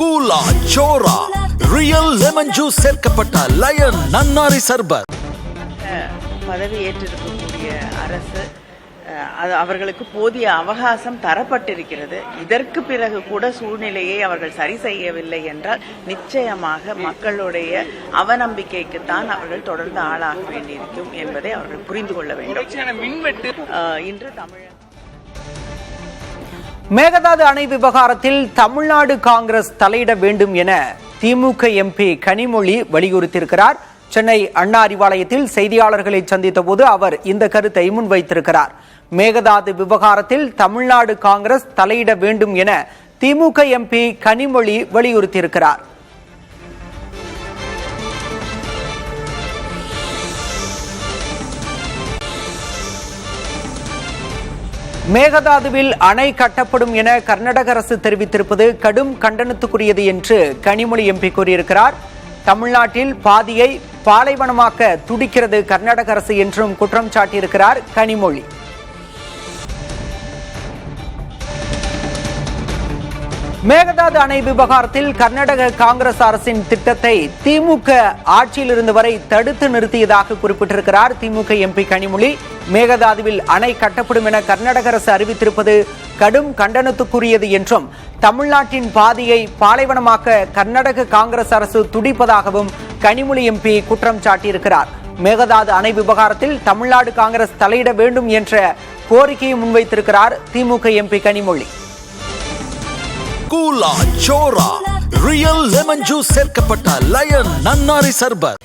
கூலா சோரா real lemon juice சேர்க்கப்பட்ட line நன்னாரி சர்பத். பதவி ஏற்றிருக்கக்கூடிய அரசு அவர்களுக்கு போதிய அவகாசம் தரப்பட்டிருக்கிறது. இதற்கு பிறகு கூட சூழ்நிலையை அவர்கள் சரி செய்யவில்லை என்றால் நிச்சயமாக மக்களுடைய அவநம்பிக்கைக்குத்தான் அவர்கள் தொடர்ந்து ஆளாக வேண்டியிருக்கும் என்பதை அவர்கள் புரிந்து கொள்ள வேண்டும். இன்று தமிழக மேகதாது அணை விவகாரத்தில் தமிழ்நாடு காங்கிரஸ் தலையிட வேண்டும் என திமுக எம்பி கனிமொழி வலியுறுத்தியிருக்கிறார். சென்னை அண்ணா அறிவாலயத்தில் செய்தியாளர்களை சந்தித்த போது அவர் இந்த கருத்தை முன்வைத்திருக்கிறார். மேகதாது விவகாரத்தில் தமிழ்நாடு காங்கிரஸ் தலையிட வேண்டும் என திமுக எம்பி கனிமொழி வலியுறுத்தியிருக்கிறார். மேகதாதுவில் அணை கட்டப்படும் என கர்நாடக அரசு தெரிவித்திருப்பது கடும் கண்டனத்துக்குரியது என்று கனிமொழி எம்பி கூறியிருக்கிறார். தமிழ்நாட்டில் பாதியை பாலைவனமாக்க துடிக்கிறது கர்நாடக அரசு என்றும் குற்றம் சாட்டியிருக்கிறார் கனிமொழி. மேகதாது அணை விவகாரத்தில் கர்நாடக காங்கிரஸ் அரசின் திட்டத்தை திமுக ஆட்சியில் இருந்து வரை தடுத்து நிறுத்தியதாக குறிப்பிட்டிருக்கிறார் திமுக எம்பி கனிமொழி. மேகதாதுவில் அணை கட்டப்படும் என கர்நாடக அரசு அறிவித்திருப்பது கடும் கண்டனத்துக்குரியது என்றும் தமிழ்நாட்டின் பாதியை பாலைவனமாக்க கர்நாடக காங்கிரஸ் அரசு துடிப்பதாகவும் கனிமொழி எம்பி குற்றம் சாட்டியிருக்கிறார். மேகதாது அணை விவகாரத்தில் தமிழ்நாடு காங்கிரஸ் தலையிட வேண்டும் என்ற கோரிக்கையை முன்வைத்திருக்கிறார் திமுக எம்பி கனிமொழி. கூலா சோரா ரியல் லெமன் ஜூஸ் சேர்க்கப்பட்ட லயன் நன்னாரி சர்பத்.